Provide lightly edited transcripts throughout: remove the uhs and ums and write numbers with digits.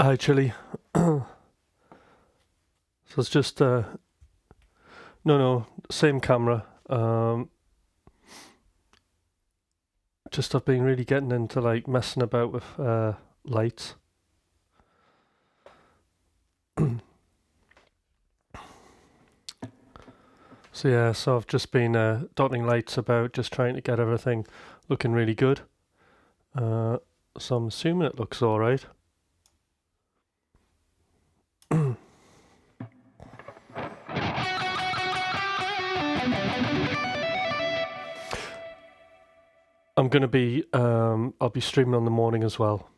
Actually, so it's just no, same camera. Just I've been really getting into like messing about with lights. So yeah, so I've just been dotting lights about, just trying to get everything looking really good. So I'm assuming it looks all right. I'm gonna be I'll be streaming on the morning as well.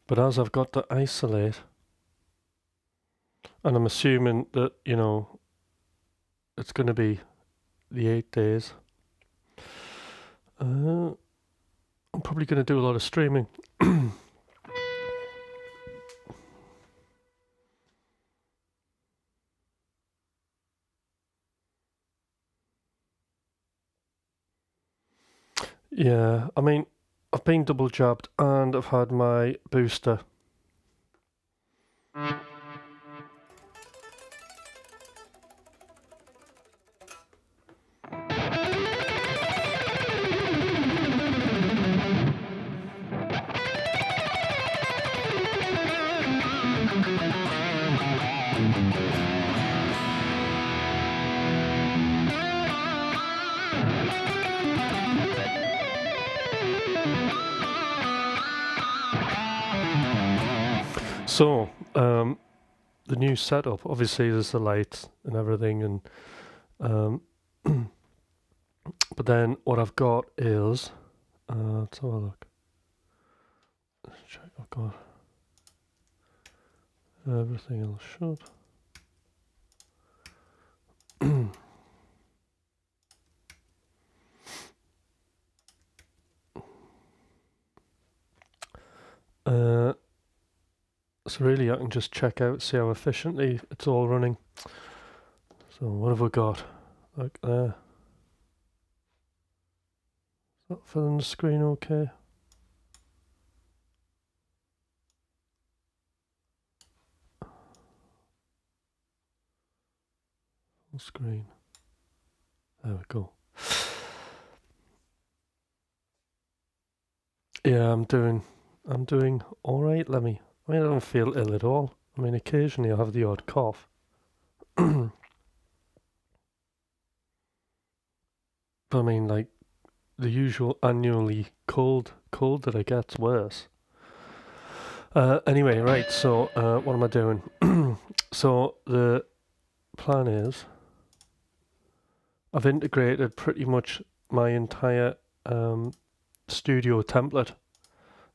But as I've got to isolate, and I'm assuming that, you know, it's going to be the 8 days, I'm probably going to do a lot of streaming. Yeah, I mean, I've been double jabbed and I've had my booster. So, the new setup, obviously there's the lights and everything, and but then what I've got is, let's have a look. Let's check, I've got everything else should. So really I can just check out, see how efficiently it's all running. So what have we got? Like there. Is that filling the screen okay? Full screen. There we go. Yeah, I'm doing alright, Lemmy. I mean, I don't feel ill at all. I mean, occasionally I have the odd cough. But I mean, like, the usual annually cold that I get's worse. Anyway, right, so what am I doing? So the plan is I've integrated pretty much my entire studio template,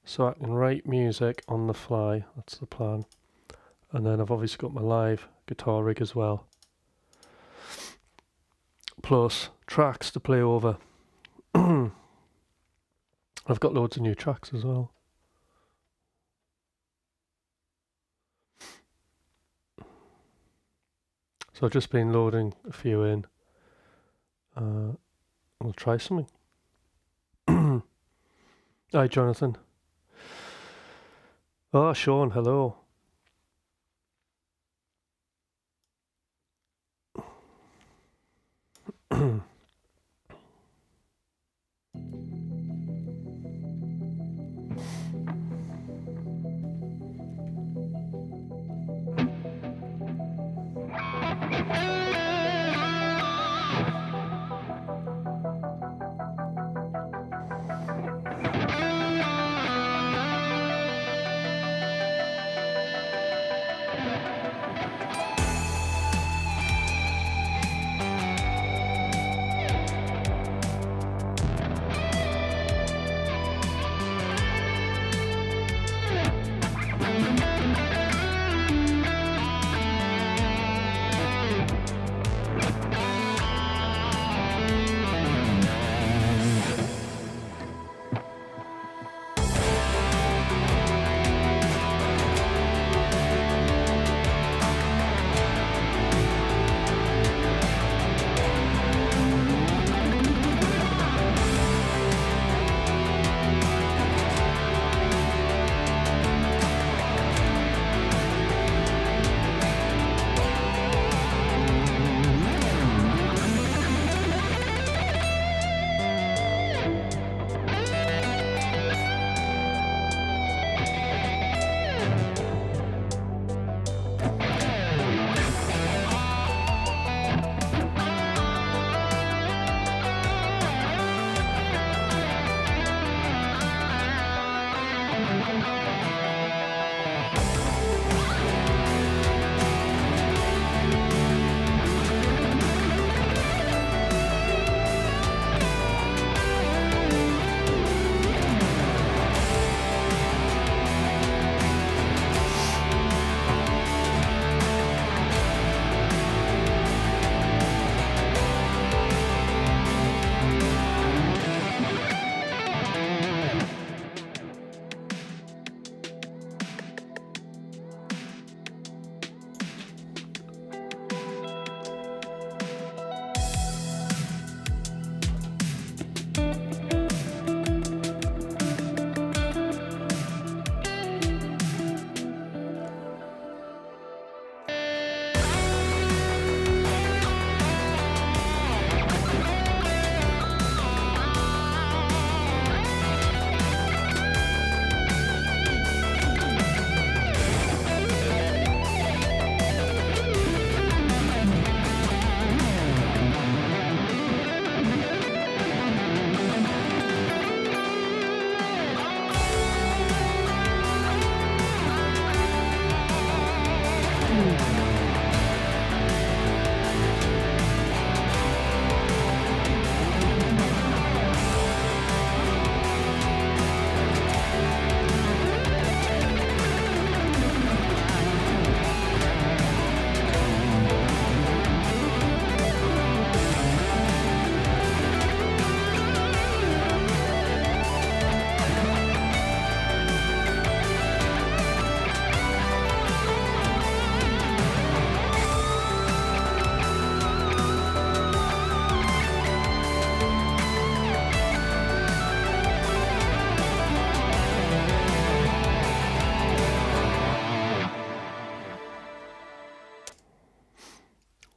so I can write music on the fly. That's the plan. And then I've obviously got my live guitar rig as well, plus tracks to play over. I've got loads of new tracks as well. So I've just been loading a few in. We'll try something. Hi, Jonathan. Oh, Sean, hello.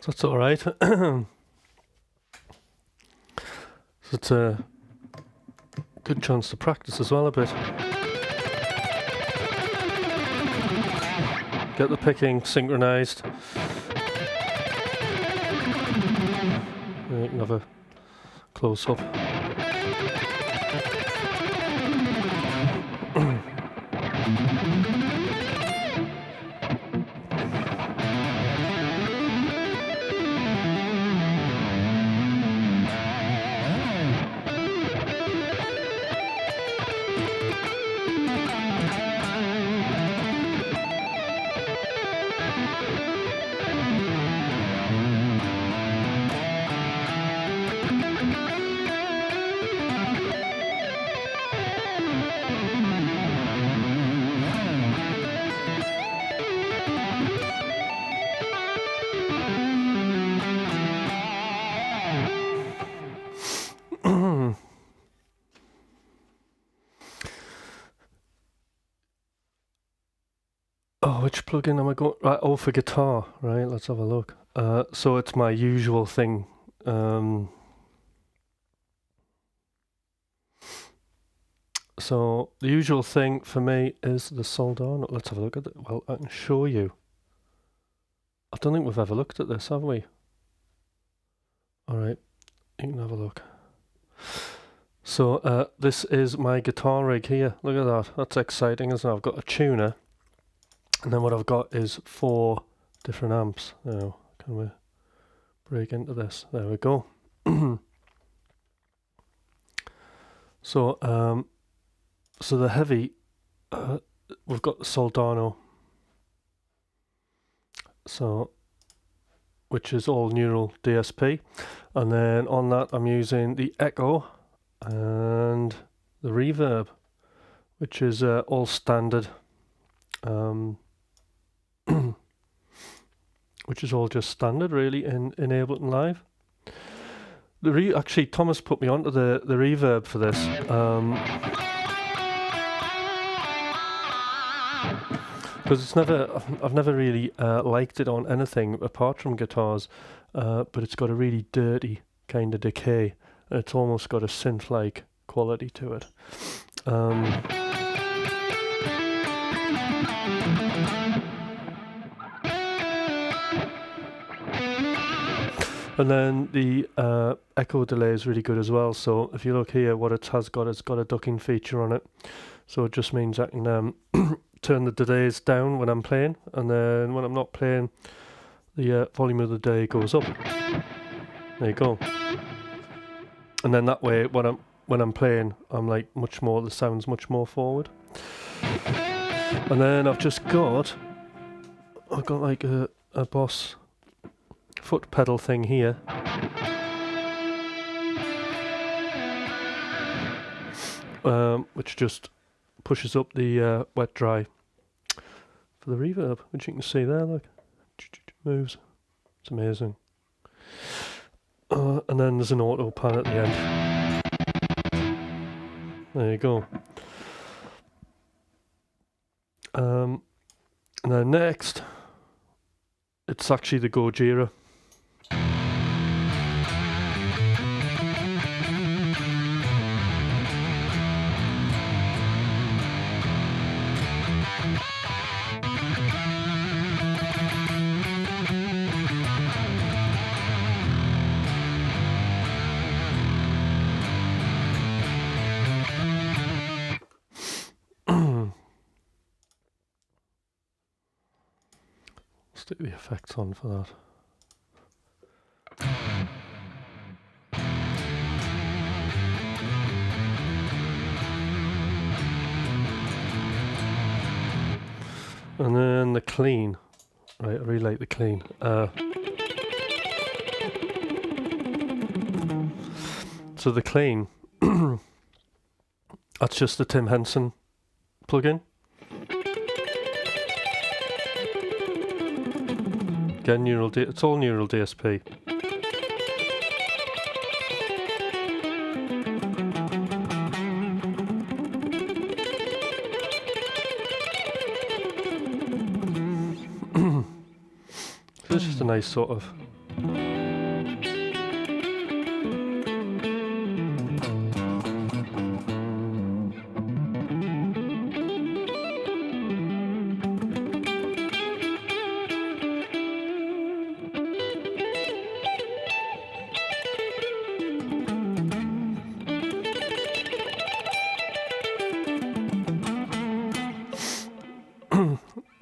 So that's alright. So it's a good chance to practice as well a bit. Get the picking synchronized. You can have a close up. Oh, which plugin am I going? Right, oh, for guitar. Right, let's have a look. So it's my usual thing. So the usual thing for me is the Soldano. Let's have a look at it. Well, I can show you. I don't think we've ever looked at this, have we? All right, you can have a look. So this is my guitar rig here. Look at that. That's exciting, isn't it? I've got a tuner. And then what I've got is 4 different amps. Now, can we break into this? There we go. So the heavy, we've got the Soldano. So, which is all neural DSP. And then on that I'm using the Echo and the Reverb, which is all standard. Which is all just standard really in Ableton Live. Actually Thomas put me onto the reverb for this. Because I've never really liked it on anything apart from guitars, but it's got a really dirty kind of decay, and it's almost got a synth-like quality to it. And then the echo delay is really good as well. So if you look here, what it's got a ducking feature on it. So it just means I can turn the delays down when I'm playing, and then when I'm not playing, the volume of the delay goes up. There you go. And then that way, when I'm playing, I'm like the sound's much more forward. And then I've got like a Boss foot pedal thing here. Which just pushes up the wet dry for the reverb, which you can see there, look, moves. It's amazing. And then there's an auto pan at the end. There you go. And then next, it's actually the Gojira. Stick the effects on for that. And then the clean. Right, I really like the clean. So the clean, that's just the Tim Henson plugin. Again, it's all neural DSP. So it's just a nice sort of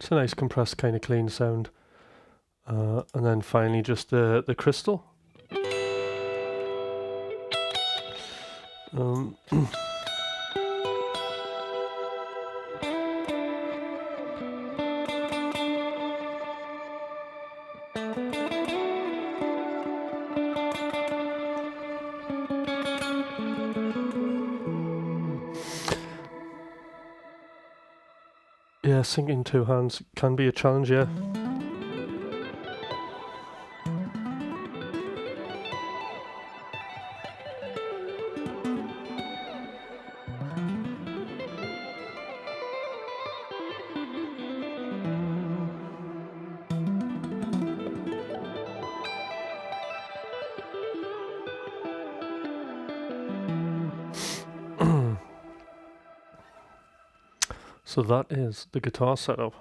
It's a nice compressed kind of clean sound. And then finally just the crystal. Yeah, syncing two hands can be a challenge, yeah. So that is the guitar setup.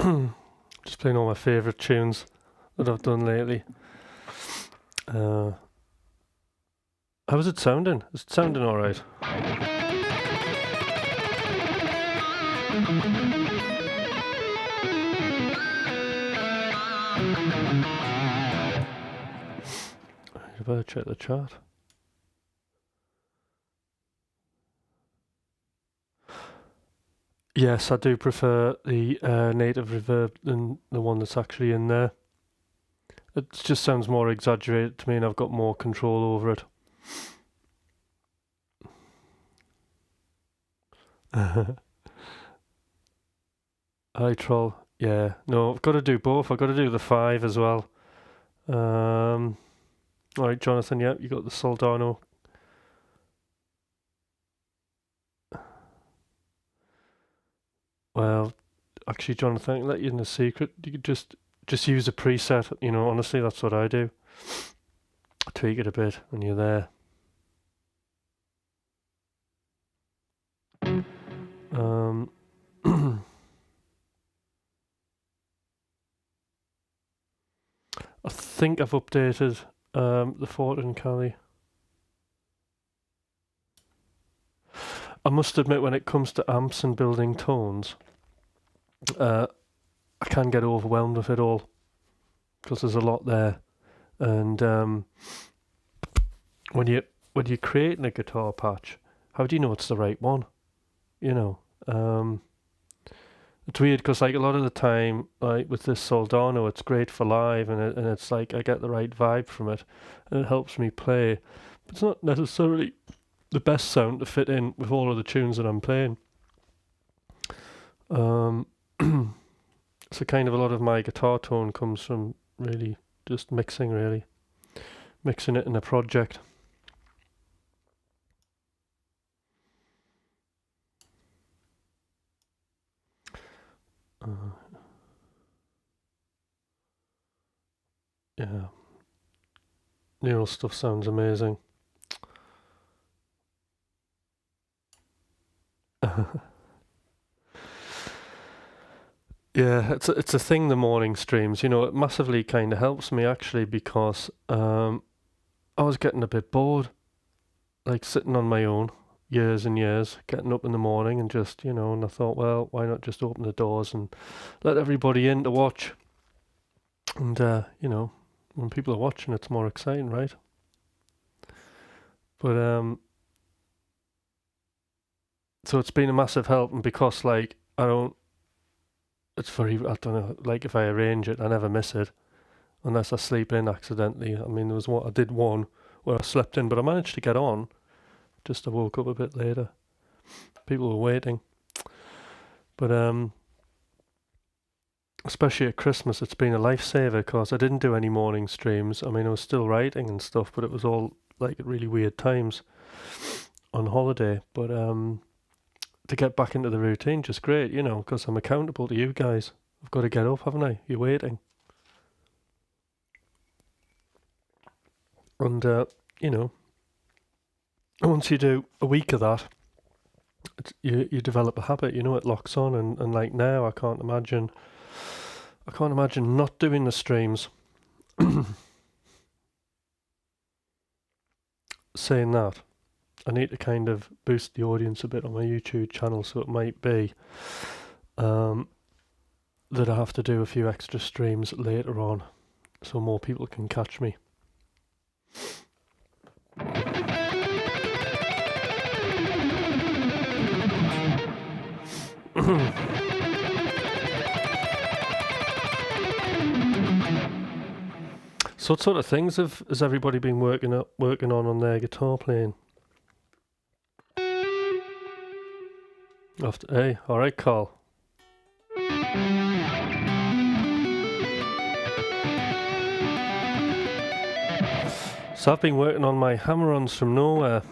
Just playing all my favourite tunes that I've done lately. How is it sounding? Is it sounding alright? I better check the chart. Yes, I do prefer the native reverb than the one that's actually in there. It just sounds more exaggerated to me and I've got more control over it. Hi troll. Yeah, no, I've got to do both. I've got to do the 5 as well. Alright, Jonathan, yep, you got the Soldano. Well, actually, Jonathan, I can let you in a secret. You could just use a preset. You know, honestly, that's what I do. Tweak it a bit when you're there. I think I've updated the Fortin Cali. I must admit, when it comes to amps and building tones, I can get overwhelmed with it all because there's a lot there, and when you're creating a guitar patch, how do you know it's the right one? You know, it's weird because like a lot of the time, like with this Soldano, it's great for live, and it's like I get the right vibe from it, and it helps me play. But it's not necessarily the best sound to fit in with all of the tunes that I'm playing. So kind of a lot of my guitar tone comes from really just mixing it in a project. Yeah, neural stuff sounds amazing. Yeah, it's a thing, the morning streams. You know, it massively kind of helps me actually because I was getting a bit bored, like sitting on my own years and years, getting up in the morning and just, you know, and I thought, well, why not just open the doors and let everybody in to watch? And, you know, when people are watching, it's more exciting, right? But, so it's been a massive help, and because, like, I don't know, like if I arrange it, I never miss it, unless I sleep in accidentally. I mean, I did one where I slept in, but I managed to get on, just I woke up a bit later. People were waiting. But, especially at Christmas, it's been a lifesaver because I didn't do any morning streams. I mean, I was still writing and stuff, but it was all like at really weird times on holiday. But to get back into the routine, just great, you know, because I'm accountable to you guys. I've got to get up, haven't I? You're waiting. And, you know, once you do a week of that, you develop a habit, you know, it locks on. And like now, I can't imagine not doing the streams. Saying that, I need to kind of boost the audience a bit on my YouTube channel, so it might be that I have to do a few extra streams later on so more people can catch me. So what sort of things has everybody been working on their guitar playing? Hey, alright, Carl. So I've been working on my hammer-ons from nowhere.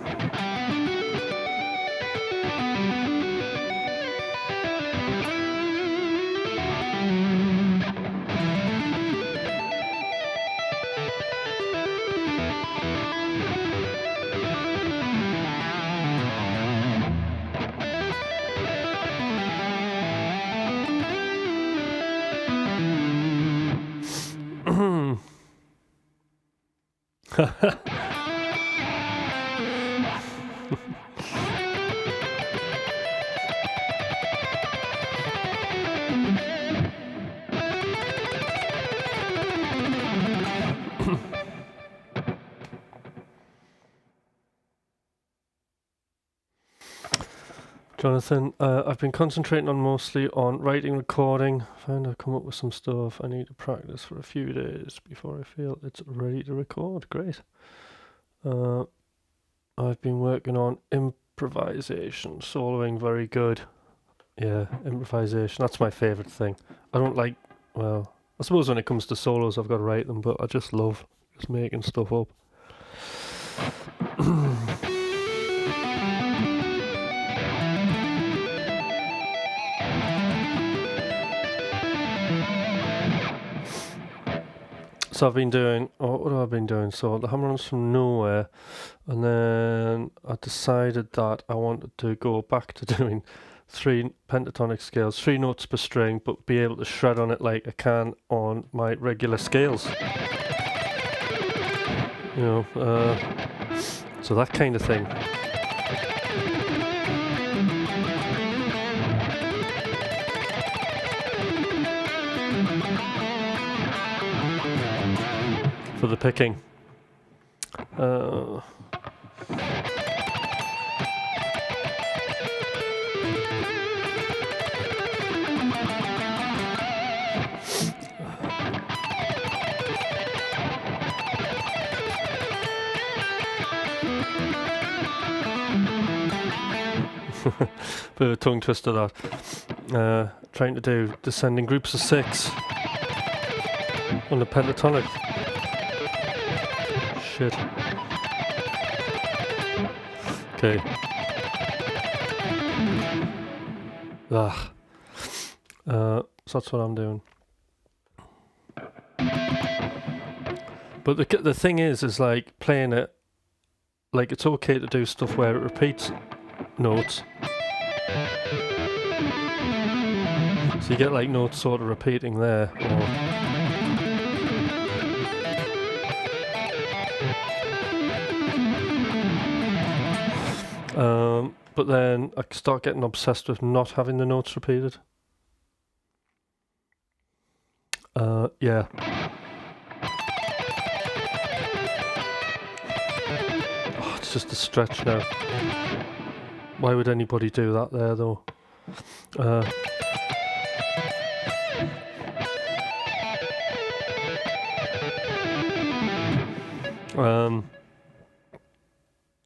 Jonathan, I've been concentrating on mostly on writing, recording. I found I've come up with some stuff. I need to practice for a few days before I feel it's ready to record. Great. I've been working on improvisation, soloing, very good. Yeah, improvisation, that's my favourite thing. I don't like, well, I suppose when it comes to solos I've got to write them, but I just love just making stuff up. So I've been doing, what have I been doing? So the hammer ons from nowhere, and then I decided that I wanted to go back to doing 3 pentatonic scales, 3 notes per string, but be able to shred on it like I can on my regular scales. You know, so that kind of thing. For the picking. Bit of a tongue twister that. Trying to do descending groups of 6 on the pentatonic. Shit. Okay. So that's what I'm doing. But the thing is like playing it, like it's okay to do stuff where it repeats notes. So you get like notes sort of repeating there. But then I start getting obsessed with not having the notes repeated. Yeah. Oh, it's just a stretch now. Why would anybody do that there though?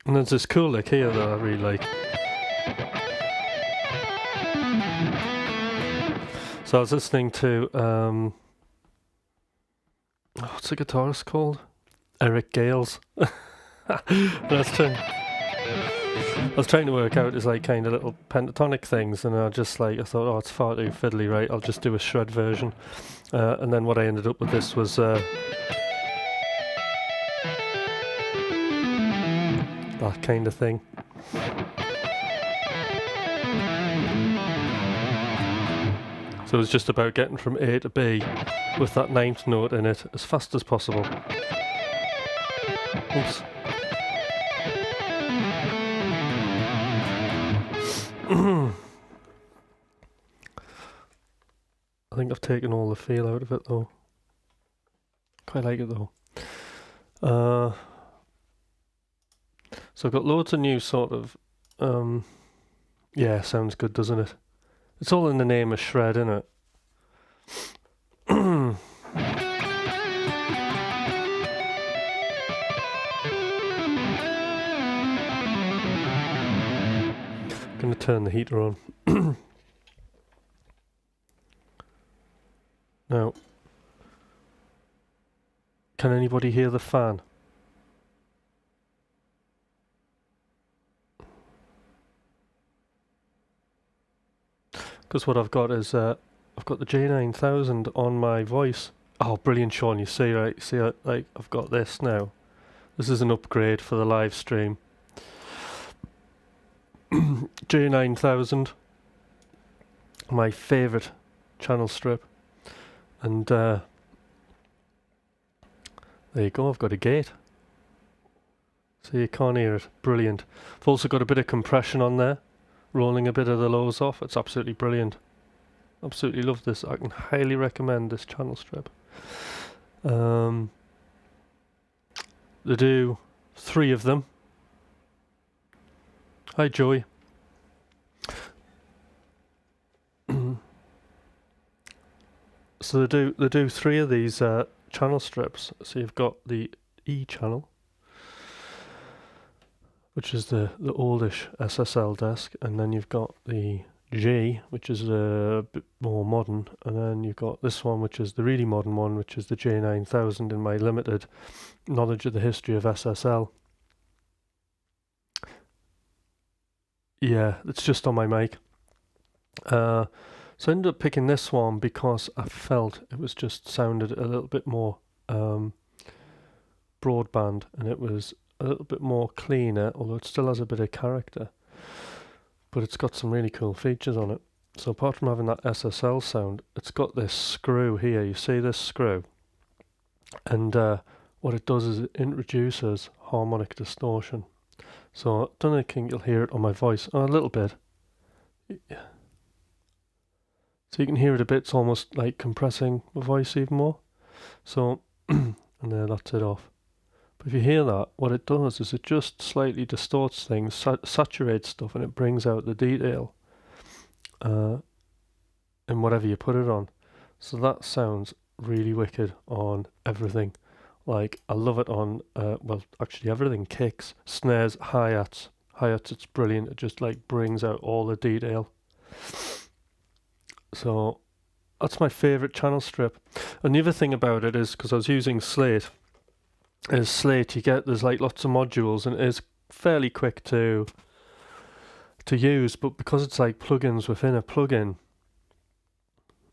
And there's this cool lick here that I really like. So I was listening to what's the guitarist called? Eric Gales. I was trying to work out his like kind of little pentatonic things, and I thought, oh, it's far too fiddly, right? I'll just do a shred version. And then what I ended up with this was that kind of thing. So it's just about getting from A to B with that 9th note in it as fast as possible. Oops. I think I've taken all the feel out of it though. Quite like it though. So I've got loads of new sort of yeah, sounds good, doesn't it? It's all in the name of shred, innit? I'm gonna turn the heater on. Now, can anybody hear the fan? Because what I've got is I've got the J9000 on my voice. Oh, brilliant, Sean! You see, right? See, like I've got this now. This is an upgrade for the live stream. J9000, my favourite channel strip, and there you go. I've got a gate. So you can't hear it. Brilliant. I've also got a bit of compression on there, rolling a bit of the lows off. It's absolutely brilliant. Absolutely love this. I can highly recommend this channel strip. They do 3 of them. Hi Joey. So they do 3 of these channel strips. So you've got the E channel, which is the oldish SSL desk, and then you've got the G, which is a bit more modern, and then you've got this one, which is the really modern one, which is the J9000 in my limited knowledge of the history of SSL. Yeah, it's just on my mic. So I ended up picking this one because I felt it was just sounded a little bit more broadband, and it was a little bit more cleaner, although it still has a bit of character. But it's got some really cool features on it. So apart from having that SSL sound, it's got this screw here. You see this screw? And what it does is it introduces harmonic distortion. So I don't think you'll hear it on my voice. Oh, a little bit. Yeah. So you can hear it a bit. It's almost like compressing the voice even more. So, and there, that's it off. But if you hear that, what it does is it just slightly distorts things, saturates stuff, and it brings out the detail in whatever you put it on. So that sounds really wicked on everything. Like, I love it on, well, actually everything. Kicks, snares, hi-hats. Hi-hats, it's brilliant. It just like brings out all the detail. So that's my favourite channel strip. And the other thing about it is, because I was using Slate, you get, there's like lots of modules, and it is fairly quick to use, but because it's like plugins within a plugin,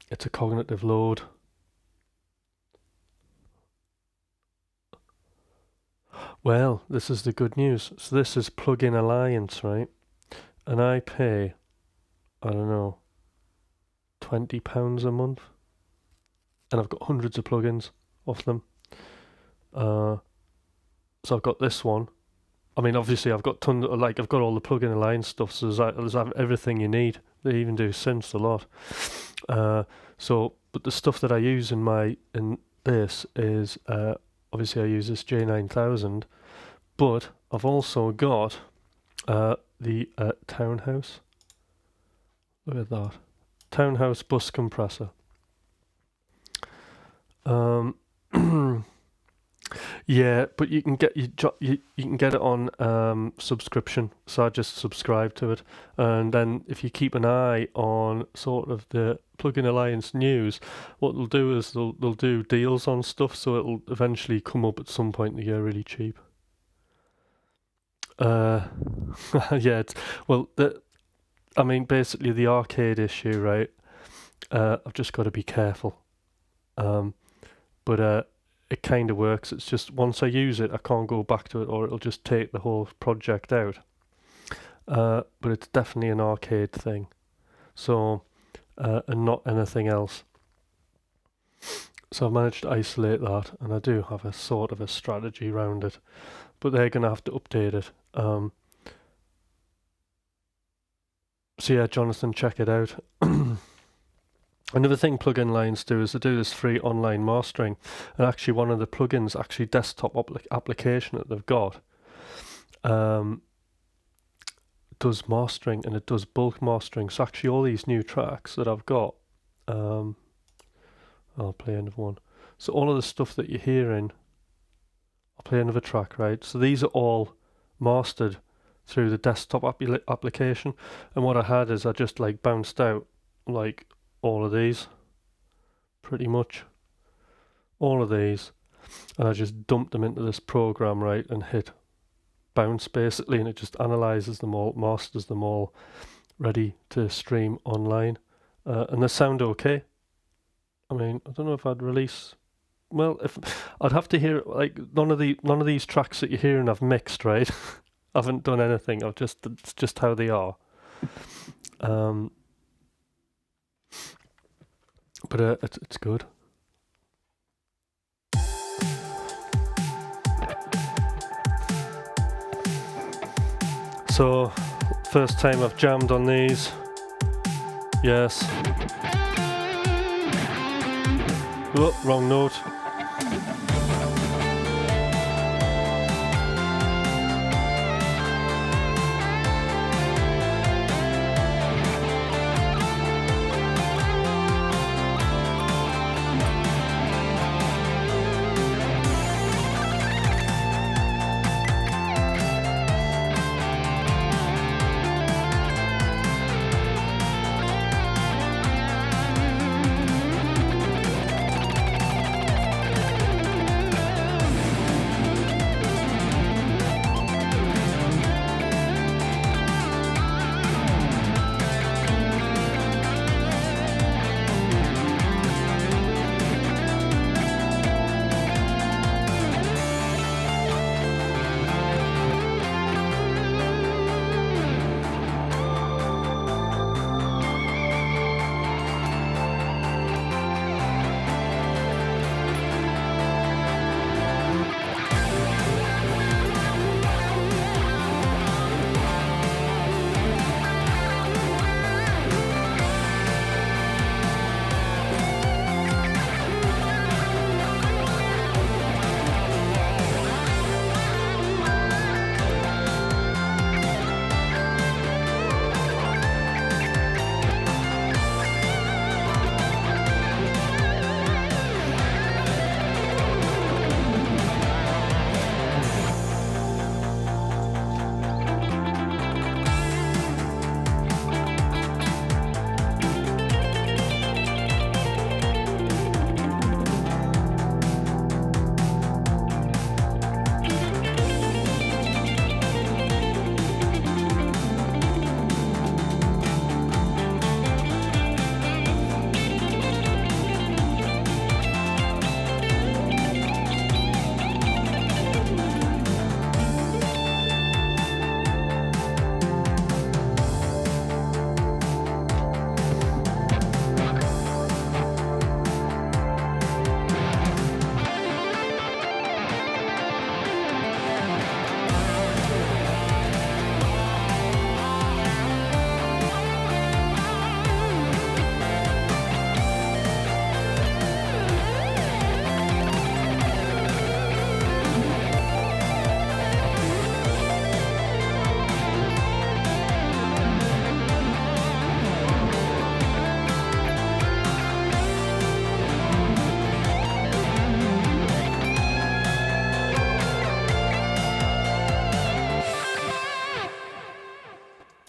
it's a cognitive load. Well, this is the good news. So this is Plugin Alliance, right? And I pay, I don't know, £20 a month, and I've got hundreds of plugins off them. So I've got this one. I mean, obviously, I've got I've got all the Plugin Alliance stuff, so there's everything you need. They even do synths a lot. But the stuff that I use in this is obviously I use this J9000, but I've also got the Townhouse. Look at that, Townhouse bus compressor. Yeah, but you can get you can get it on subscription. So I just subscribe to it, and then if you keep an eye on sort of the Plugin Alliance news, what they'll do is they'll do deals on stuff, so it'll eventually come up at some point in the year really cheap. Yeah, I mean, basically the arcade issue, right? I've just got to be careful. But it kind of works. It's just once I use it, I can't go back to it, or it'll just take the whole project out. But it's definitely an arcade thing, so and not anything else. So I've managed to isolate that, and I do have a sort of a strategy around it, but they're going to have to update it. So yeah, Jonathan, check it out. Another thing Plugin Alliance do is they do this free online mastering, and actually one of the plugins, actually desktop application that they've got, does mastering, and it does bulk mastering. So actually all these new tracks that I've got, I'll play another one. So all of the stuff that you're hearing, I'll play another track, right? So these are all mastered through the desktop application, and what I had is I just like bounced out like all of these, pretty much all of these, and I just dumped them into this program, right, and hit bounce basically, and it just analyzes them all, masters them all, ready to stream online, and they sound okay. I mean, I don't know if I'd release, well, if I'd have to hear, like, none of these tracks that you're hearing I've mixed, right? I haven't done anything. It's just how they are. But it's good. So, first time I've jammed on these. Yes. Oh, wrong note.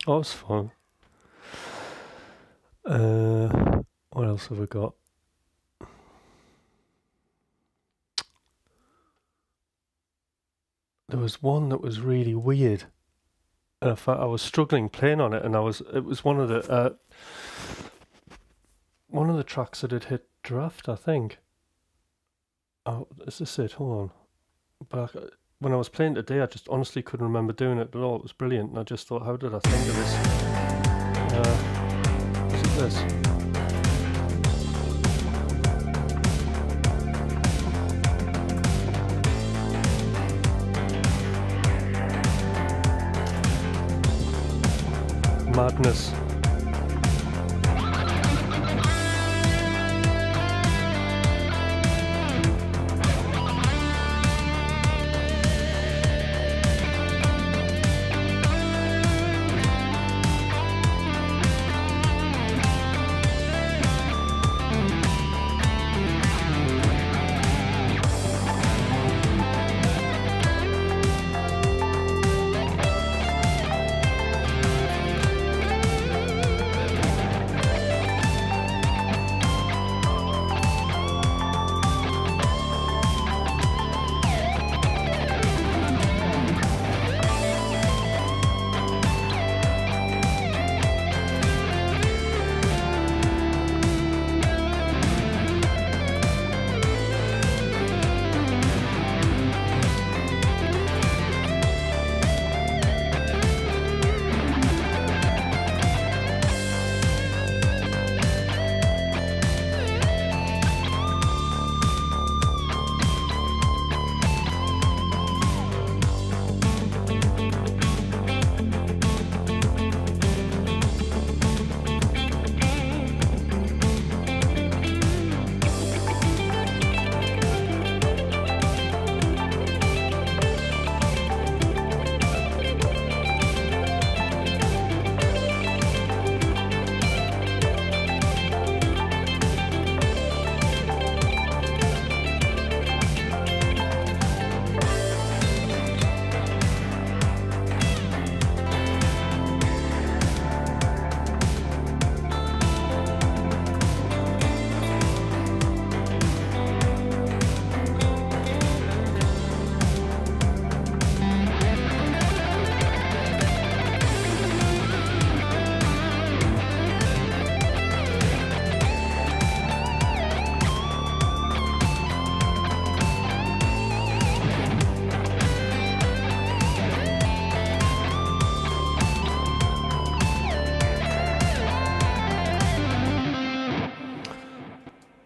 Oh, it's fun. What else have we got? There was one that was really weird. And in fact, I was struggling playing on it, and it was one of the tracks that had hit draft, I think. Oh, is this it? Hold on. But when I was playing today, I just honestly couldn't remember doing it at all. It was brilliant, and I just thought, how did I think of this? Is it this? Madness.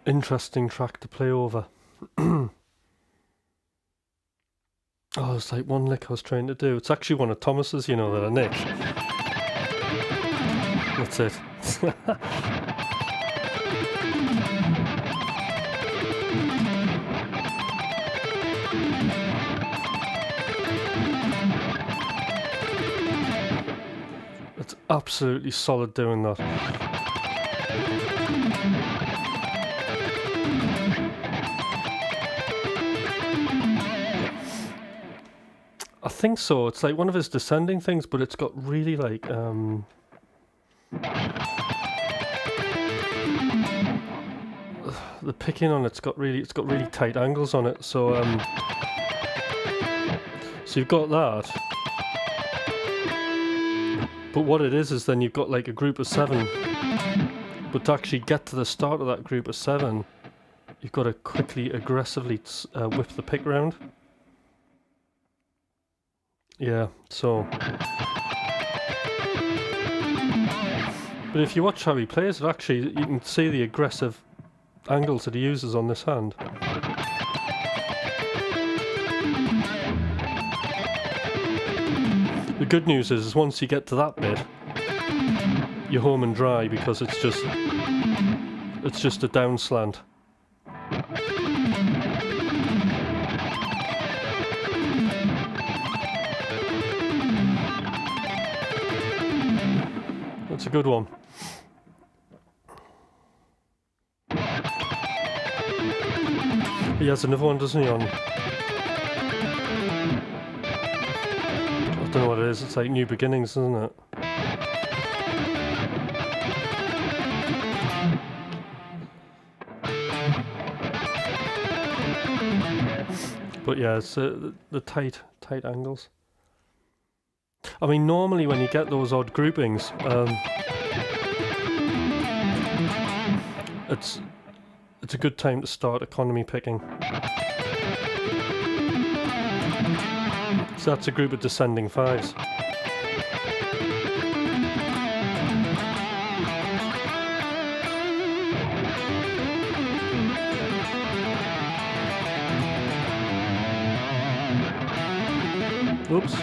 interesting track to play over. Oh, it's like one lick I was trying to do. It's actually one of Thomas's, you know, that I nicked. That's it. It's absolutely solid doing that. I think so. It's like one of his descending things, but it's got really like the picking on it's got really tight angles on it. So so you've got that. But what it is then you've got like a group of 7. But to actually get to the start of that group of 7, you've got to quickly, aggressively whip the pick round. Yeah, so. But if you watch how he plays it, actually, you can see the aggressive angles that he uses on this hand. The good news is once you get to that bit, you're home and dry because it's just a down slant. That's a good one. He has another one, doesn't he, on... I don't know what it is, it's like New Beginnings, isn't it? But yeah, it's the tight angles. I mean, normally when you get those odd groupings, it's a good time to start economy picking. So that's a group of descending 5s. Oops.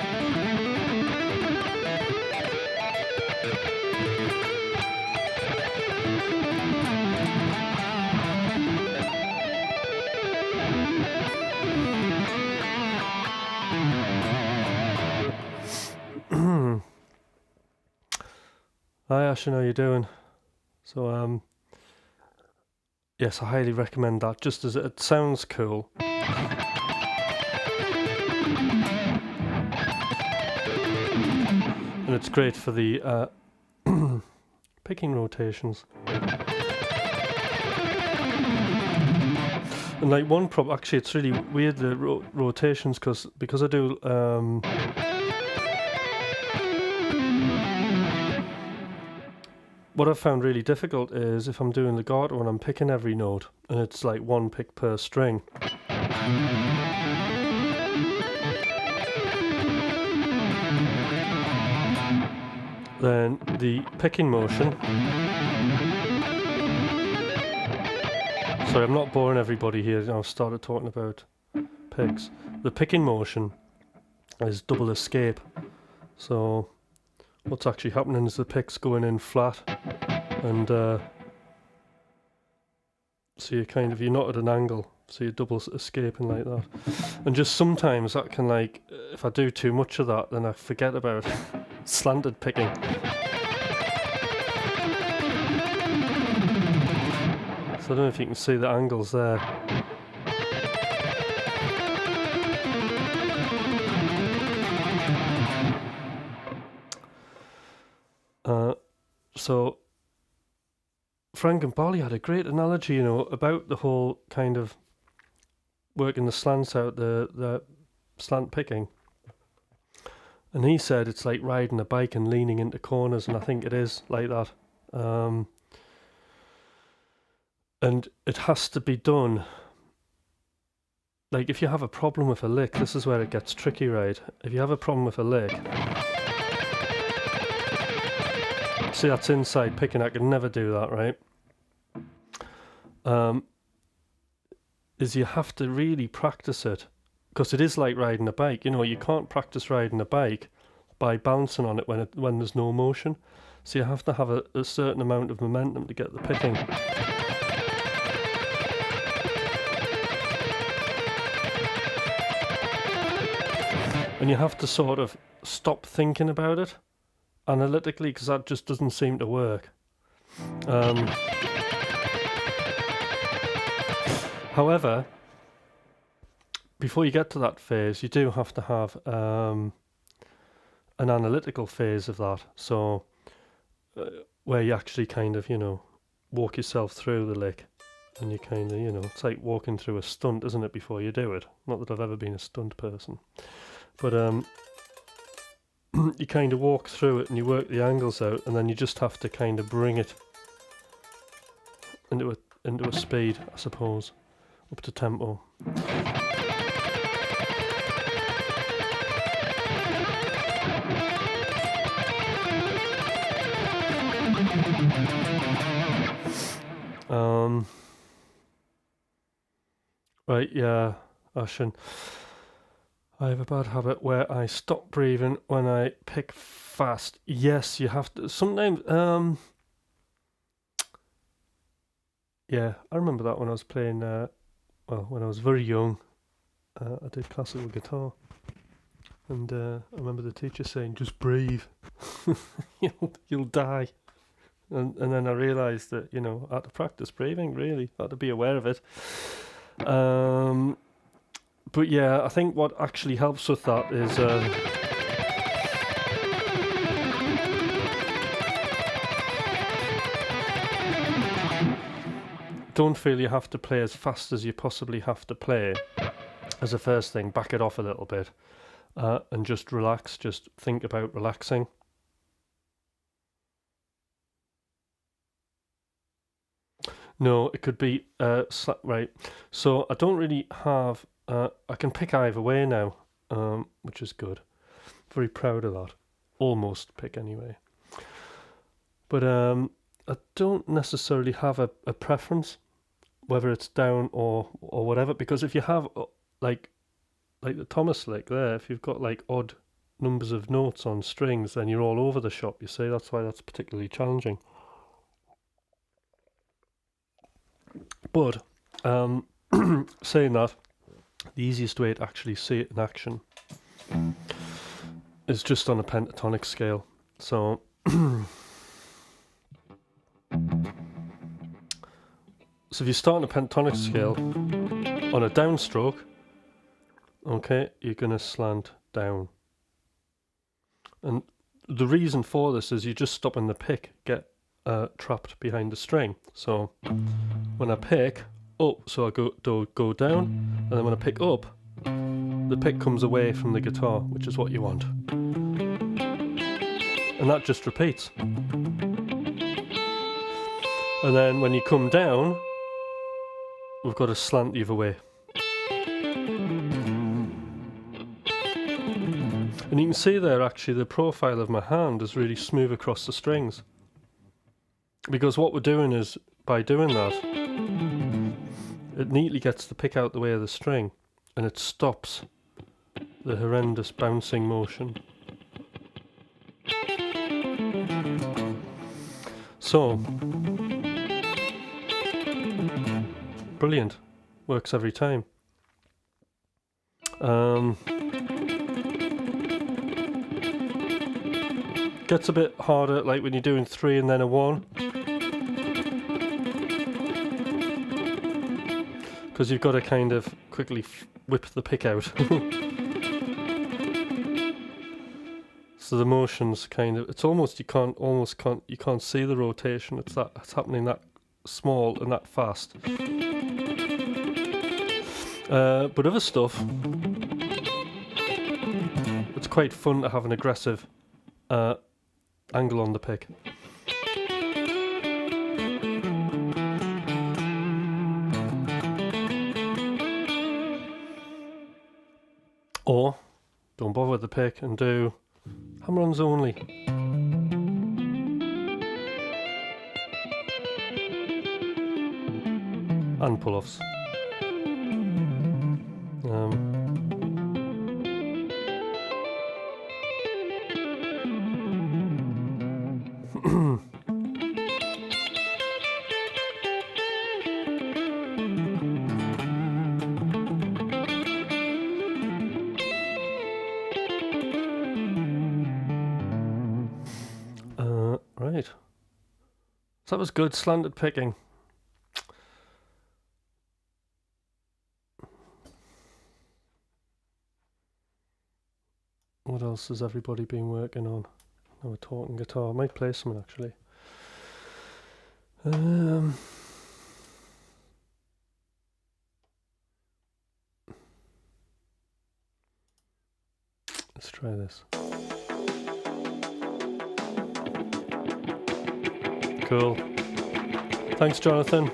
Hi Ash, how are you doing? So yes, I highly recommend that, just as it sounds cool. And it's great for the picking rotations. And like one problem, actually it's really weird, the rotations, because I do what I've found really difficult is if I'm doing legato and I'm picking every note and it's like one pick per string. Then the picking motion. Sorry, I'm not boring everybody here. I've started talking about picks. The picking motion is double escape. So what's actually happening is the pick's going in flat, and so you're not at an angle, so you're double escaping like that. And just sometimes that can, like, if I do too much of that, then I forget about slanted picking. So I don't know if you can see the angles there. So Frank and Polly had a great analogy, about the whole kind of working the slants out, the slant picking. And he said it's like riding a bike and leaning into corners, and I think it is like that. And it has to be done. Like if you have a problem with a lick, this is where it gets tricky, right? If you have a problem with a lick, see, that's inside picking, I could never do that, right? is you have to really practice it, because it is like riding a bike. You know, you can't practice riding a bike by bouncing on it when there's no motion. So you have to have a certain amount of momentum to get the picking. And you have to sort of stop thinking about it analytically, because that just doesn't seem to work. However, before you get to that phase, you do have to have an analytical phase of that. So where you actually kind of, you know, walk yourself through the lick, and you kind of, you know, it's like walking through a stunt, isn't it, before you do it? Not that I've ever been a stunt person, but you kind of walk through it and you work the angles out, and then you just have to kind of bring it into a speed, I suppose, up to tempo. Right, yeah, Ashen. I have a bad habit where I stop breathing when I pick fast. Yes, you have to. Sometimes, yeah, I remember that when I was playing, well, when I was very young, I did classical guitar. And I remember the teacher saying, just breathe, you'll die. And then I realised that, you know, I had to practice breathing, really. I had to be aware of it. But yeah, I think what actually helps with that is don't feel you have to play as fast as you possibly have to play. As a first thing, back it off a little bit and just relax. Just think about relaxing. No, it could be right. So I don't really have. I can pick either way now, which is good. Very proud of that. Almost pick anyway. But I don't necessarily have a preference, whether it's down or whatever. Because if you have like the Thomas lick there, if you've got like odd numbers of notes on strings, then you're all over the shop. You see, that's why that's particularly challenging. But saying that, the easiest way to actually see it in action is just on a pentatonic scale. So so if you start on a pentatonic scale on a downstroke, okay, you're going to slant down. And the reason for this is you're just stopping the pick get trapped behind the string. So when I pick up, so I go down, and then when I pick up, the pick comes away from the guitar, which is what you want. And that just repeats. And then when you come down, we've got a slant the other way. And you can see there actually the profile of my hand is really smooth across the strings. Because what we're doing is, by doing that, it neatly gets the pick out the way of the string, and it stops the horrendous bouncing motion. So, brilliant. Works every time. Gets a bit harder, like when you're doing 3 and then a 1. Because you've got to kind of quickly whip the pick out. So the motion's kind of, it's almost, you can't see the rotation. It's happening that small and that fast. But other stuff, it's quite fun to have an aggressive angle on the pick. Or don't bother with the pick and do hammer-ons only. And pull-offs. So that was good, slanted picking. What else has everybody been working on? Now we're talking guitar. I might play something actually. Let's try this. Cool. Thanks, Jonathan.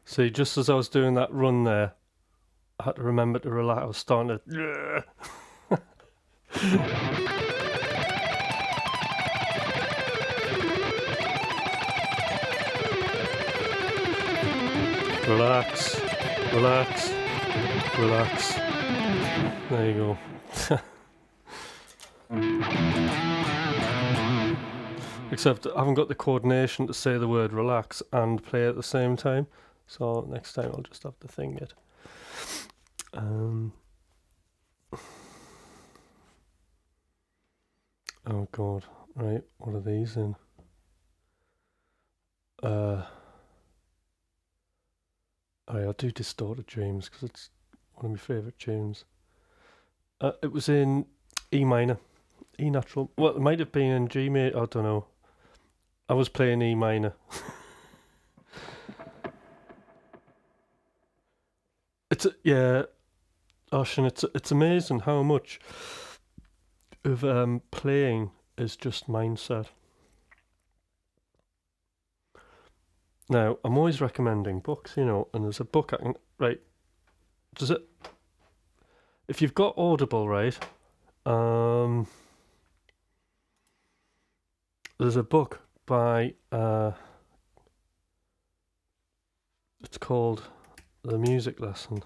See, just as I was doing that run there, I had to remember to relax. I was starting to... Relax, relax, relax. There you go. Except I haven't got the coordination to say the word relax and play at the same time. So next time I'll just have to think it. Oh god, right, what are these in? I'll do Distorted Dreams because it's one of my favourite tunes. It was in E minor, E natural. Well, it might have been in G major, I don't know. I was playing E minor. Yeah, Ocean, it's amazing how much of playing is just mindset. Now, I'm always recommending books, you know, and there's a book I can... Right, does it... If you've got Audible, right, there's a book by... it's called The Music Lesson.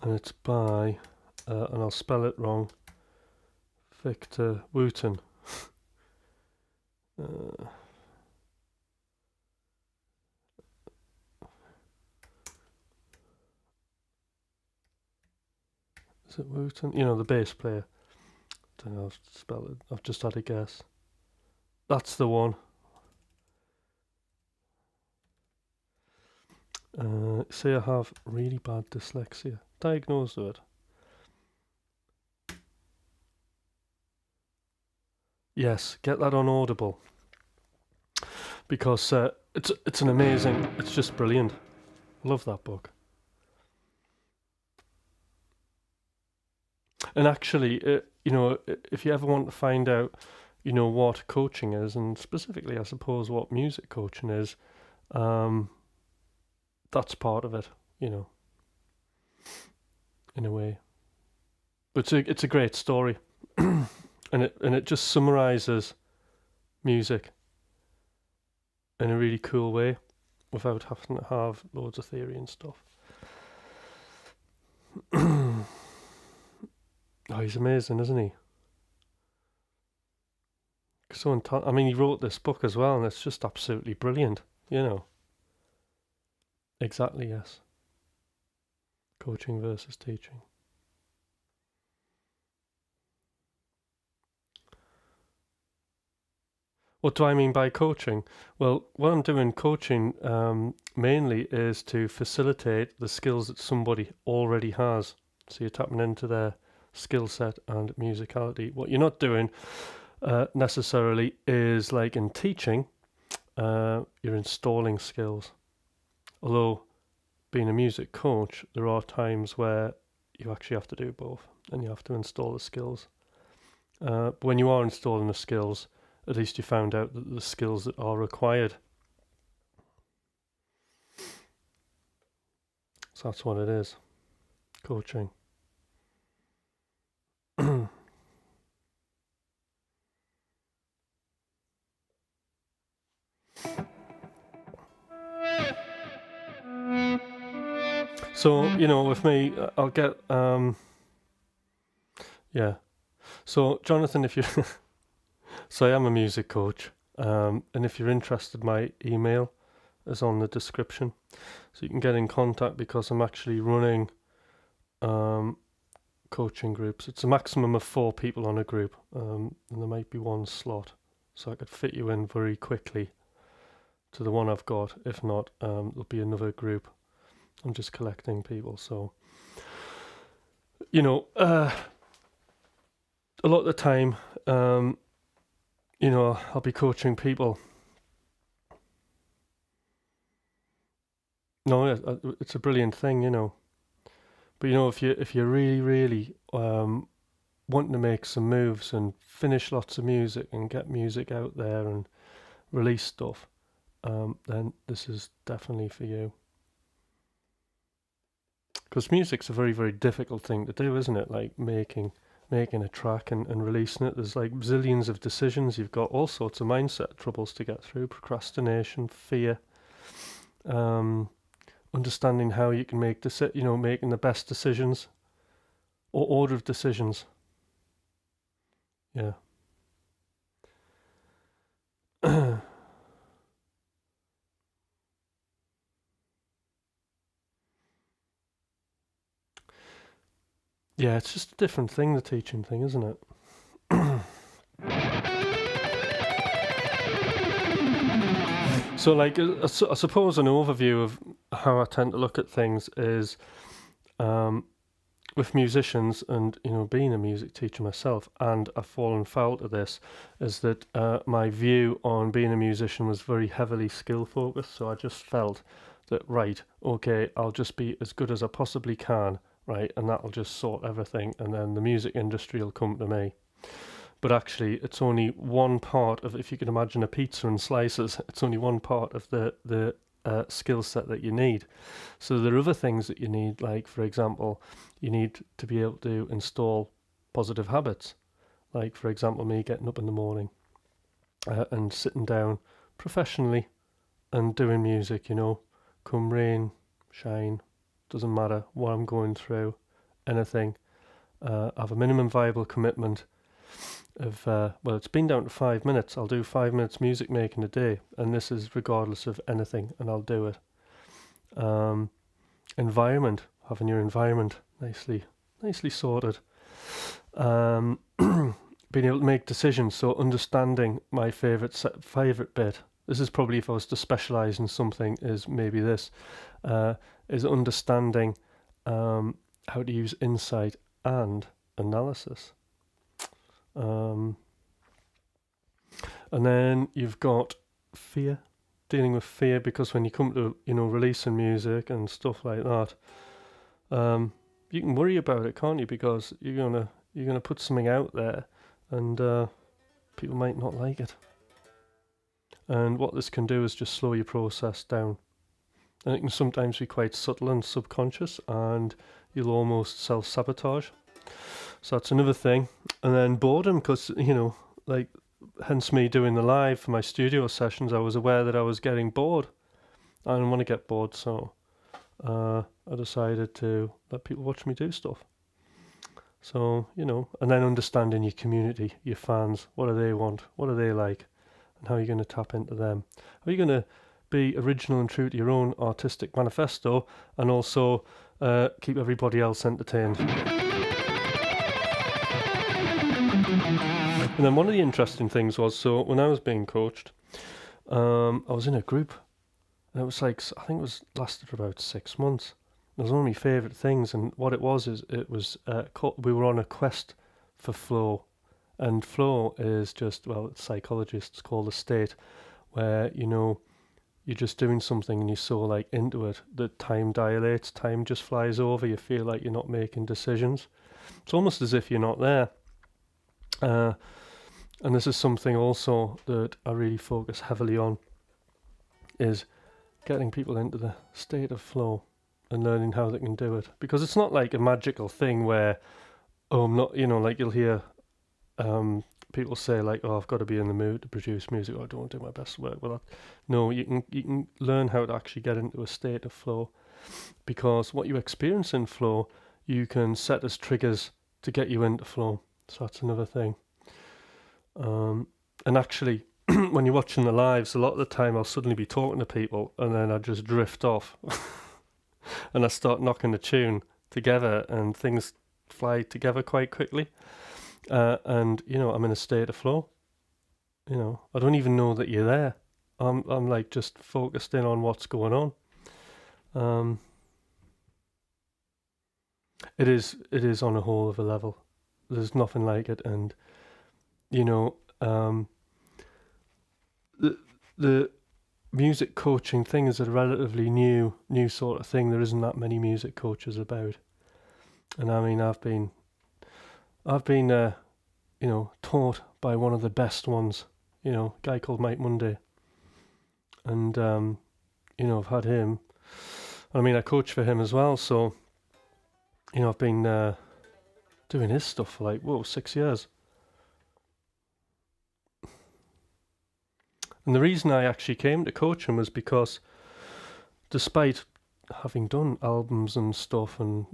And it's by, and I'll spell it wrong, Victor Wooten. Is it Wooten? You know, the bass player. Don't know how to spell it. I've just had a guess. That's the one. Say I have really bad dyslexia. Diagnosed with it. Yes, get that on Audible. Because it's an amazing, it's just brilliant. Love that book. And actually, you know, if you ever want to find out, you know, what coaching is, and specifically, I suppose, what music coaching is, that's part of it, you know, in a way. But it's a great story, and it just summarizes music in a really cool way, without having to have loads of theory and stuff. Oh, he's amazing, isn't he? So I mean, he wrote this book as well, and it's just absolutely brilliant, you know. Exactly, yes. Coaching versus teaching. What do I mean by coaching? Well, what I'm doing coaching mainly is to facilitate the skills that somebody already has. So you're tapping into their skill set and musicality. What you're not doing necessarily is, like in teaching, you're installing skills. Although being a music coach, there are times where you actually have to do both, and you have to install the skills. But when you are installing the skills, at least you found out that the skills that are required. So that's what it is, coaching. So, you know, with me, I'll get, yeah. So, Jonathan, if you, so I am a music coach, and if you're interested, my email is on the description. So you can get in contact, because I'm actually running coaching groups. It's a maximum of 4 people on a group, and there might be one slot. So I could fit you in very quickly to the one I've got. If not, there'll be another group. I'm just collecting people. So, you know, a lot of the time, you know, I'll be coaching people. No, it's a brilliant thing, you know. But you know, if you're really wanting to make some moves and finish lots of music and get music out there and release stuff, then this is definitely for you. Because music's a very difficult thing to do, isn't it? Like making a track and releasing it. There's like zillions of decisions. You've got all sorts of mindset troubles to get through: procrastination, fear, understanding how you can make making the best decisions, or order of decisions. Yeah. Yeah, it's just a different thing, the teaching thing, isn't it? So, like, I suppose an overview of how I tend to look at things is, with musicians, and, you know, being a music teacher myself, and I've fallen foul to this, is that my view on being a musician was very heavily skill focused. So I just felt that, right, okay, I'll just be as good as I possibly can, right, and that'll just sort everything, and then the music industry will come to me. But actually, it's only one part of, if you can imagine a pizza and slices, it's only one part of the skill set that you need. So there are other things that you need, like, for example, you need to be able to install positive habits. Like, for example, me getting up in the morning and sitting down professionally and doing music, you know, come rain, shine, doesn't matter what I'm going through, anything. I have a minimum viable commitment of, well, it's been down to 5 minutes. I'll do 5 minutes music making a day, and this is regardless of anything, and I'll do it. Environment, having your environment nicely nicely sorted. Being able to make decisions, so understanding my favorite bit. This is probably, if I was to specialize in something, is maybe this, is understanding how to use insight and analysis. And then you've got fear, dealing with fear, because when you come to, releasing music and stuff like that, you can worry about it, can't you? Because you're gonna put something out there, and people might not like it. And what this can do is just slow your process down. And it can sometimes be quite subtle and subconscious, and you'll almost self-sabotage. So that's another thing. And then boredom, because, hence me doing the live for my studio sessions, I was aware that I was getting bored. I didn't want to get bored, so I decided to let people watch me do stuff. So, and then understanding your community, your fans, what do they want, what do they like, and how are you going to tap into them? How are you going to be original and true to your own artistic manifesto, and also keep everybody else entertained? And then one of the interesting things was, so when I was being coached, I was in a group, and it was like, I think it was lasted for about 6 months. It was one of my favourite things, and what it was is, it was we were on a quest for flow, and flow is just, well, psychologists call a state where, you're just doing something and you're so like into it that time dilates, time just flies over, you feel like you're not making decisions. It's almost as if you're not there. And this is something also that I really focus heavily on, is getting people into the state of flow and learning how they can do it. Because it's not like a magical thing where, I'm not, like you'll hear people say like, I've got to be in the mood to produce music, or I don't want to do my best work. Well, no, you can learn how to actually get into a state of flow, because what you experience in flow, you can set as triggers to get you into flow. So that's another thing. And actually, when you're watching the lives, a lot of the time I'll suddenly be talking to people, and then I just drift off, and I start knocking the tune together, and things fly together quite quickly. And I'm in a state of flow. I don't even know that you're there. I'm like just focused in on what's going on. It is on a whole of a level. There's nothing like it, and the music coaching thing is a relatively new sort of thing. There isn't that many music coaches about, and I mean, I've been taught by one of the best ones, a guy called Mike Monday. And, I've had him. I mean, I coach for him as well. So, I've been doing his stuff for like, 6 years. And the reason I actually came to coach him was because despite having done albums and stuff and,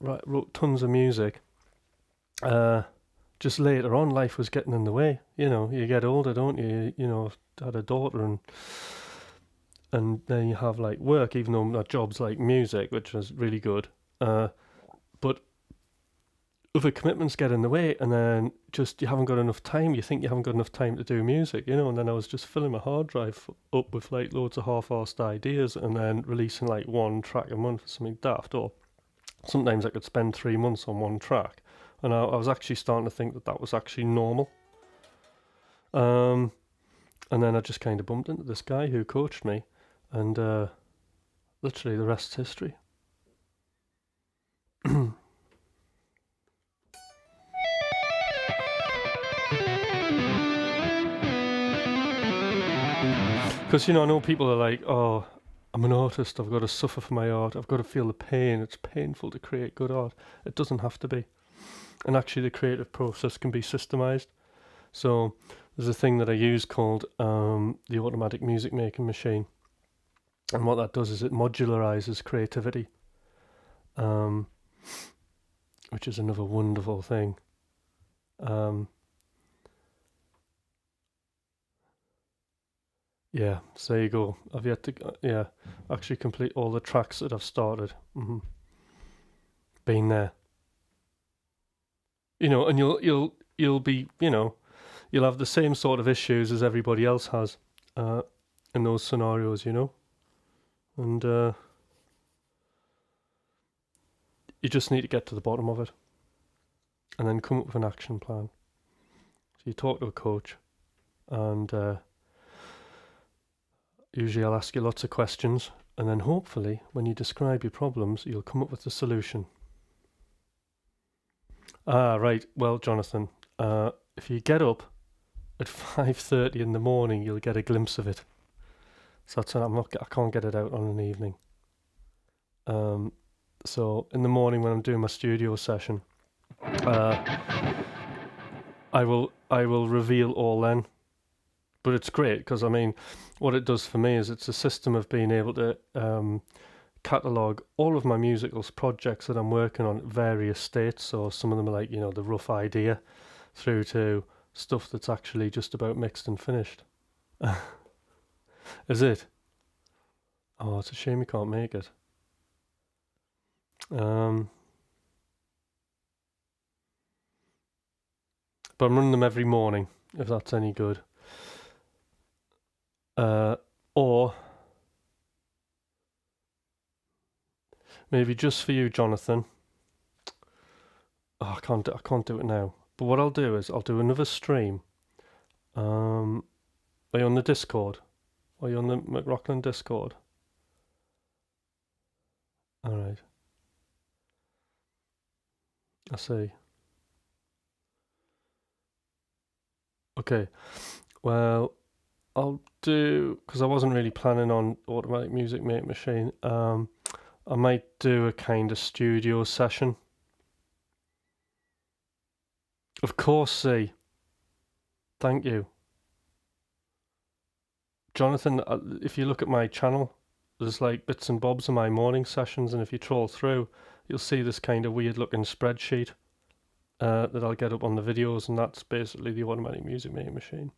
wrote tons of music, just later on, life was getting in the way. You get older, don't you? Had a daughter, and then you have like work, even though my job's like music, which was really good. But other commitments get in the way, and then just you haven't got enough time. You think you haven't got enough time to do music, and then I was just filling my hard drive up with like loads of half-assed ideas, and then releasing like one track a month or something daft. Or sometimes I could spend 3 months on one track. And I was actually starting to think that was actually normal. And then I just kind of bumped into this guy who coached me, and literally the rest's history. Because, I know people are like, oh, I'm an artist, I've got to suffer for my art, I've got to feel the pain, it's painful to create good art. It doesn't have to be. And actually the creative process can be systemized. So there's a thing that I use called the automatic music making machine. And what that does is it modularizes creativity, which is another wonderful thing. Yeah, so there you go. I've yet to, actually complete all the tracks that I've started. Been there. you know, and you'll be, you know, you'll have the same sort of issues as everybody else has in those scenarios, you know, and you just need to get to the bottom of it and then come up with an action plan. So you talk to a coach, and usually I'll ask you lots of questions, and then hopefully when you describe your problems, you'll come up with the solution. Right. Well, Jonathan, if you get up at 5:30 in the morning, you'll get a glimpse of it. So that's I can't get it out on an evening. So in the morning when I'm doing my studio session, I will reveal all then. But it's great because, I mean, what it does for me is it's a system of being able to catalogue all of my musical projects that I'm working on at various states. So some of them are like, you know, the rough idea through to stuff that's actually just about mixed and finished. Is it? Oh, it's a shame you can't make it. But I'm running them every morning, if that's any good. Or maybe just for you, Jonathan. Oh, I can't do it now. But what I'll do is I'll do another stream. Are you on the Discord? Are you on the McRocklin Discord? All right. I see. Okay. Well, I'll do, because I wasn't really planning on Automatic Music Make Machine. I might do a kind of studio session. Of course, see. Thank you. Jonathan, if you look at my channel, there's like bits and bobs of my morning sessions, and if you troll through, you'll see this kind of weird looking spreadsheet that I'll get up on the videos, and that's basically the Automatic Music Making Machine.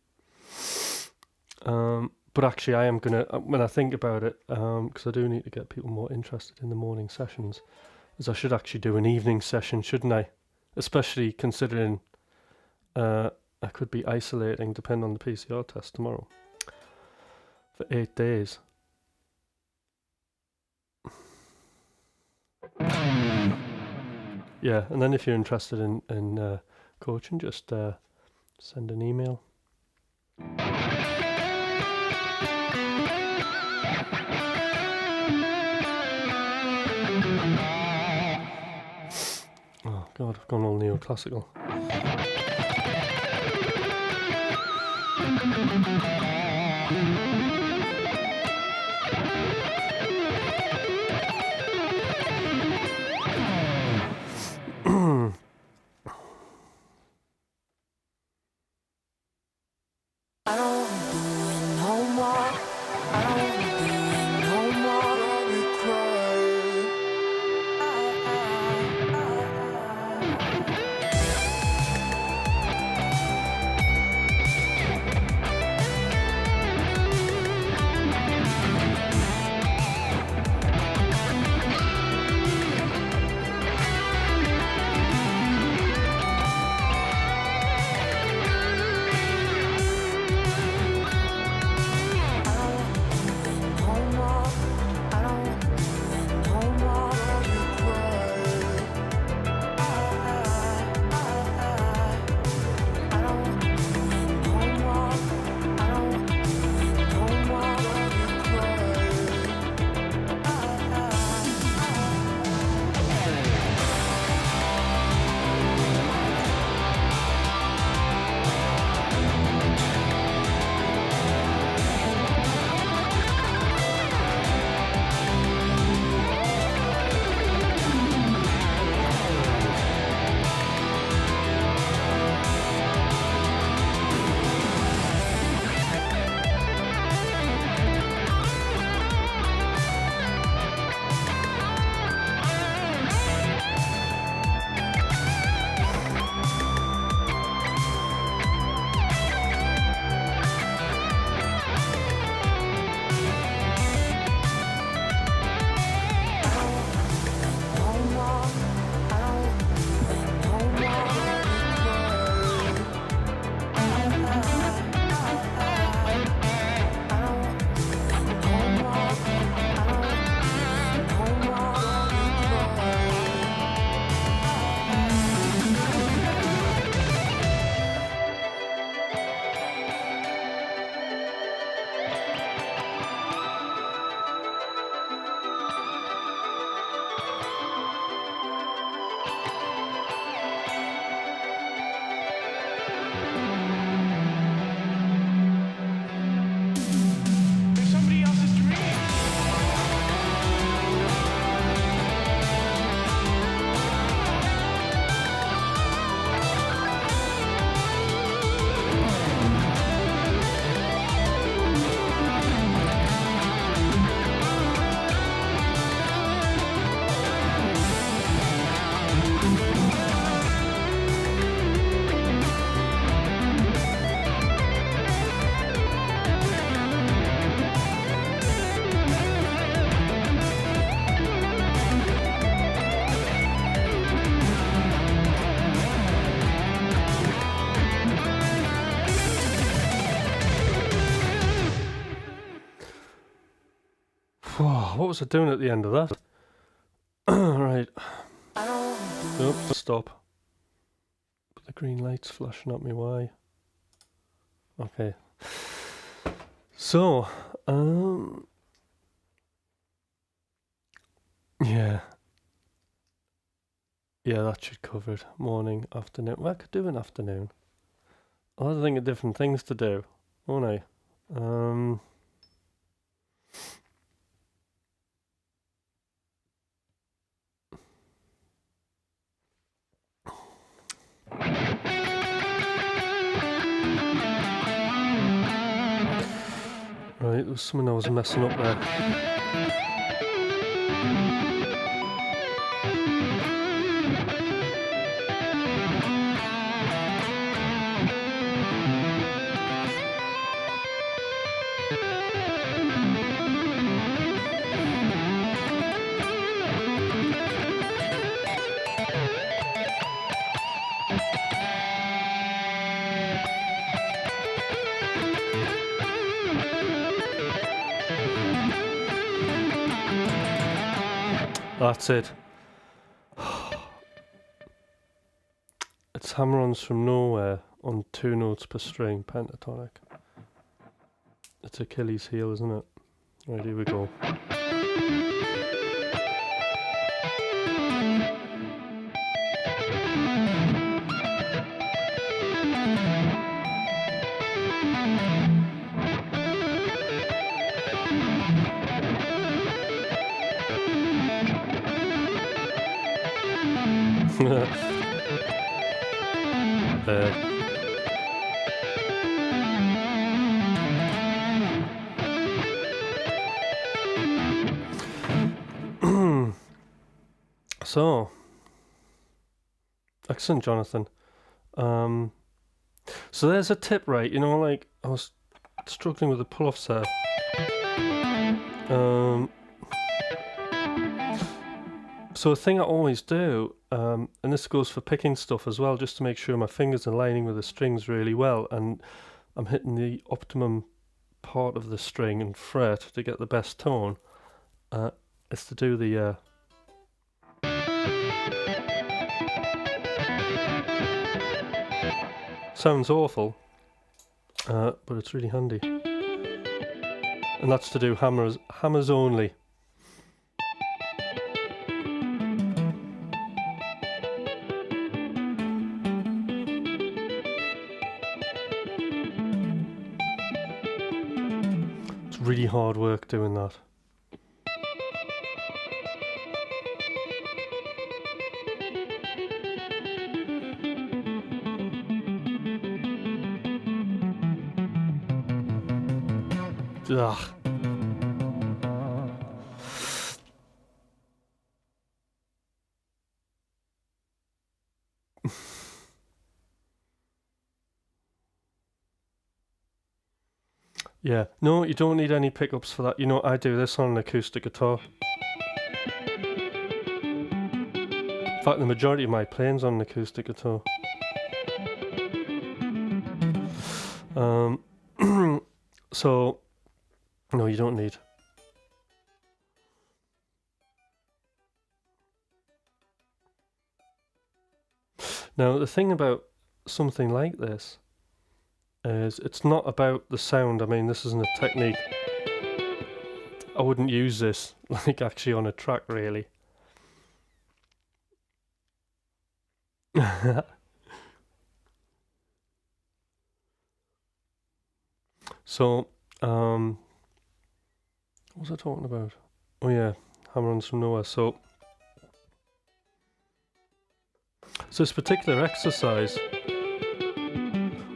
But actually I am gonna, when I think about it, because I do need to get people more interested in the morning sessions, is I should actually do an evening session, shouldn't I? Especially considering I could be isolating, depending on the PCR test tomorrow, for 8 days. Yeah, and then if you're interested in coaching, just send an email. Oh God, I've gone all neoclassical. Oh, what was I doing at the end of that? Right. Nope, stop. But the green light's flashing at me, why? Okay. So, yeah. Yeah, that should cover it. Morning, afternoon. Well, I could do an afternoon. I'll have to think of different things to do, won't I? Right, there was something I was messing up there. That's it. It's hammer-ons from nowhere on 2 notes per string, pentatonic. It's Achilles' heel, isn't it? Right, here we go. So, excellent, Jonathan. So there's a tip, right? You know, like I was struggling with the pull-offs there. So a thing I always do, and this goes for picking stuff as well, just to make sure my fingers are lining with the strings really well, and I'm hitting the optimum part of the string and fret to get the best tone, is to do the sounds awful, but it's really handy. And that's to do hammers only. It's really hard work doing that. Ugh. Yeah, no, you don't need any pickups for that. You know, I do this on an acoustic guitar. In fact, the majority of my playing's on an acoustic guitar. So, no, you don't need. Now, the thing about something like this is it's not about the sound. I mean, this isn't a technique. I wouldn't use this, like, actually on a track, really. So, what was I talking about? Oh yeah, hammer-ons from nowhere. So this particular exercise,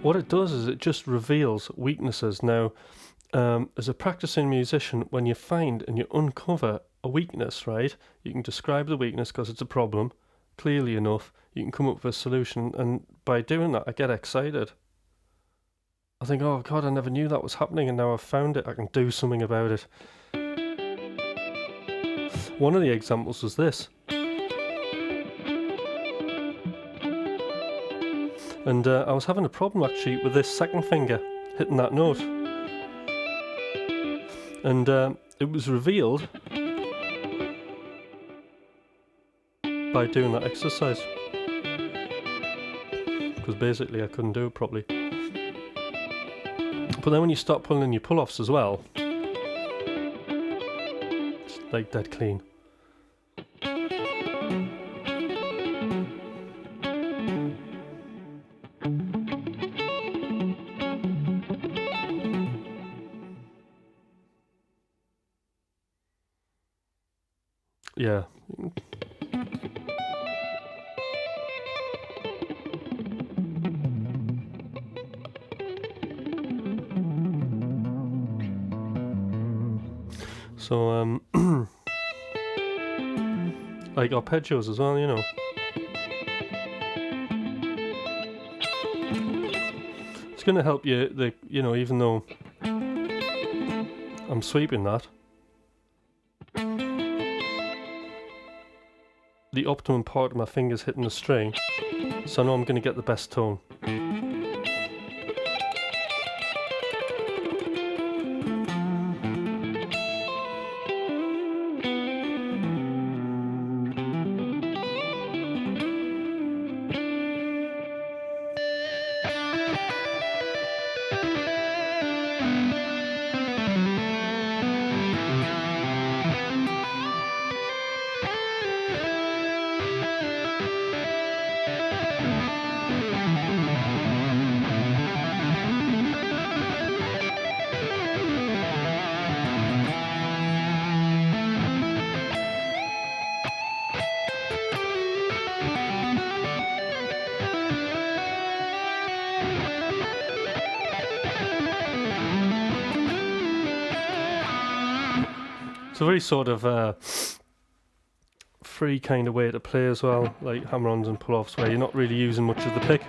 what it does is it just reveals weaknesses. Now, as a practicing musician, when you find and you uncover a weakness, right, you can describe the weakness because it's a problem clearly enough. You can come up with a solution, and by doing that, I get excited. I think, oh God, I never knew that was happening, and now I've found it. I can do something about it. One of the examples was this. And I was having a problem actually with this second finger hitting that note. And it was revealed by doing that exercise, because basically I couldn't do it properly. But then when you start pulling in your pull-offs as well, it's like dead clean. Yeah. So, like arpeggios as well, you know. It's going to help you, you know, even though I'm sweeping that, the optimum part of my fingers hitting the string, so I know I'm going to get the best tone. It's a very sort of free kind of way to play as well, like hammer-ons and pull-offs, where you're not really using much of the pick.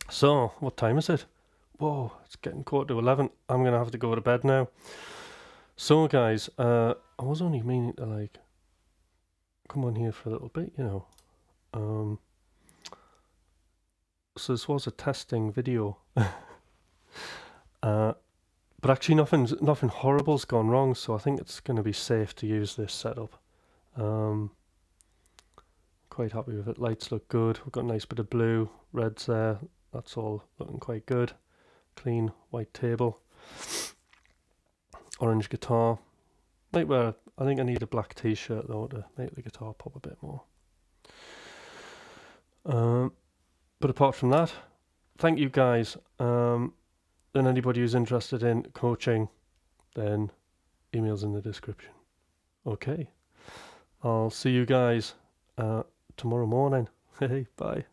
So, what time is it? Whoa, it's getting 11:15. I'm going to have to go to bed now. So, guys, I was only meaning to, like, come on here for a little bit, you know. So this was a testing video. But actually nothing horrible's gone wrong, so I think it's going to be safe to use this setup. Quite happy with it. Lights look good. We've got a nice bit of blue, reds there. That's all looking quite good. Clean white table. Orange guitar. Might wear, I think I need a black t-shirt though to make the guitar pop a bit more. But apart from that, thank you guys. And anybody who's interested in coaching, then email's in the description. Okay. I'll see you guys tomorrow morning. Hey, bye.